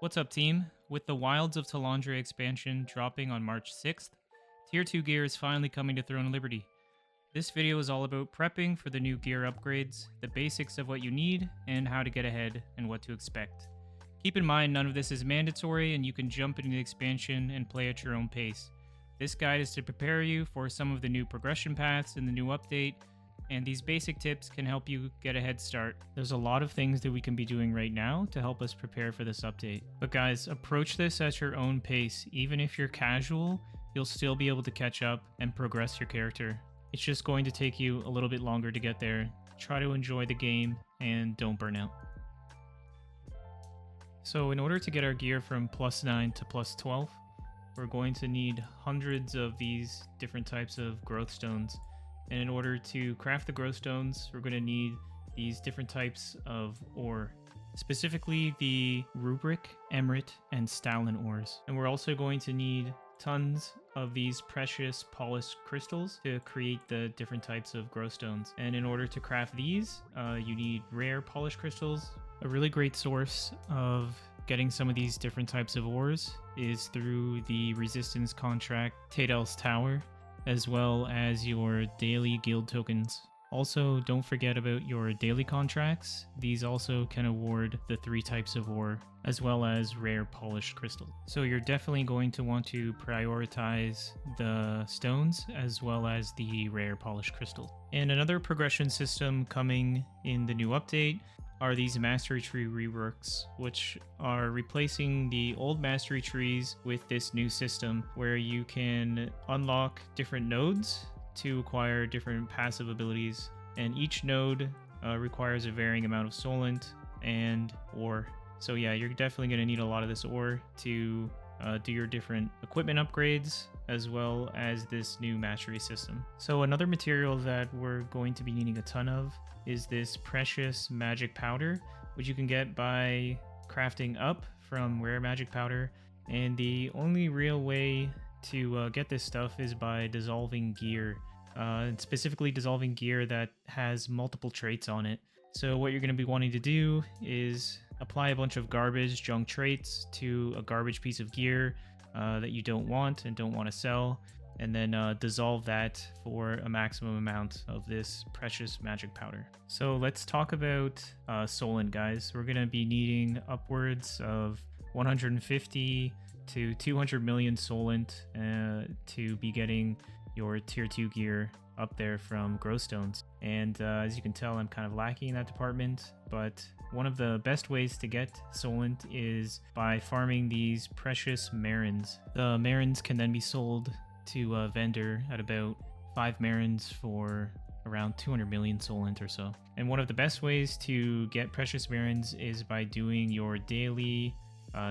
What's up, team? With the Wilds of Talandre expansion dropping on March 6th, Tier 2 gear is finally coming to Throne of Liberty. This video is all about prepping for the new gear upgrades, the basics of what you need, and how to get ahead and what to expect. Keep in mind, none of this is mandatory and you can jump into the expansion and play at your own pace. This guide is to prepare you for some of the new progression paths in the new update, and these basic tips can help you get a head start. There's a lot of things that we can be doing right now to help us prepare for this update. But guys, approach this at your own pace. Even if you're casual, you'll still be able to catch up and progress your character. It's just going to take you a little bit longer to get there. Try to enjoy the game and don't burn out. So in order to get our gear from +9 to +12, we're going to need hundreds of these different types of growth stones. And in order to craft the growth stones, we're going to need these different types of ore, specifically the rubric, emerald, and stalin ores. And we're also going to need tons of these precious polished crystals to create the different types of growth stones. And in order to craft these, you need rare polished crystals. A really great source of getting some of these different types of ores is through the resistance contract Tadel's Tower, as well as your daily guild tokens. Also, don't forget about your daily contracts. These also can award the 3 types of ore, as well as rare polished crystal. So you're definitely going to want to prioritize the stones as well as the rare polished crystal. And another progression system coming in the new update are these mastery tree reworks, which are replacing the old mastery trees with this new system where you can unlock different nodes to acquire different passive abilities, and each node requires a varying amount of solent and ore. So yeah, you're definitely going to need a lot of this ore to do your different equipment upgrades, as well as this new mastery system. So another material that we're going to be needing a ton of is this precious magic powder, which you can get by crafting up from rare magic powder. And the only real way to get this stuff is by dissolving gear, and specifically dissolving gear that has multiple traits on it. So what you're going to be wanting to do is apply a bunch of garbage junk traits to a garbage piece of gear that you don't want and don't want to sell, and then dissolve that for a maximum amount of this precious magic powder. So let's talk about solent, guys. We're going to be needing upwards of 150 to 200 million solent to be getting your tier 2 gear up there from growth stones. And as you can tell, I'm kind of lacking in that department, but one of the best ways to get solent is by farming these precious marins. The marins can then be sold to a vendor at about 5 marins for around 200 million solent or so. And one of the best ways to get precious marins is by doing your daily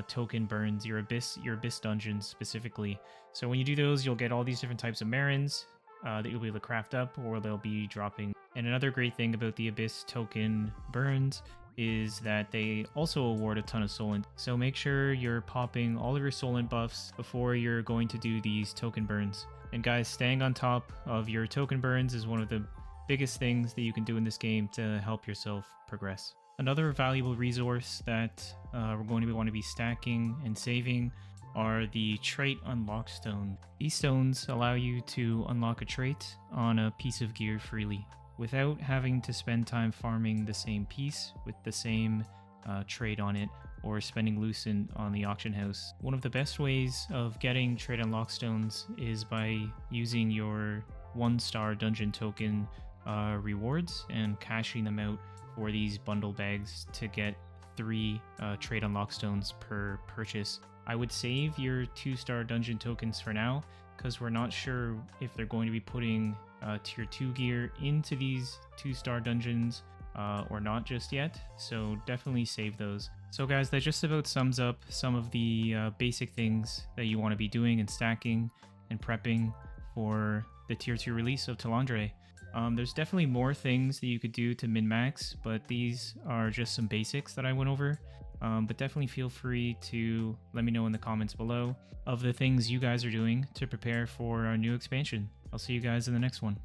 token burns, your abyss dungeons specifically. So when you do those, you'll get all these different types of marins that you'll be able to craft up, or they'll be dropping. And another great thing about the abyss token burns is that they also award a ton of solent. So make sure you're popping all of your solent buffs before you're going to do these token burns. And guys, staying on top of your token burns is one of the biggest things that you can do in this game to help yourself progress. Another valuable resource that we're going to want to be stacking and saving are the trait unlock stone. These stones allow you to unlock a trait on a piece of gear freely, without having to spend time farming the same piece with the same trait on it, or spending lucent on the auction house. One of the best ways of getting trait unlock stones is by using your 1-star dungeon token rewards and cashing them out for these bundle bags to get 3 trait unlock stones per purchase. I would save your 2-star dungeon tokens for now, because we're not sure if they're going to be putting tier 2 gear into these 2-star dungeons or not just yet, so definitely save those. So guys, that just about sums up some of the basic things that you want to be doing and stacking and prepping for the tier 2 release of Talandre. There's definitely more things that you could do to min-max, but these are just some basics that I went over. But definitely feel free to let me know in the comments below of the things you guys are doing to prepare for our new expansion. I'll see you guys in the next one.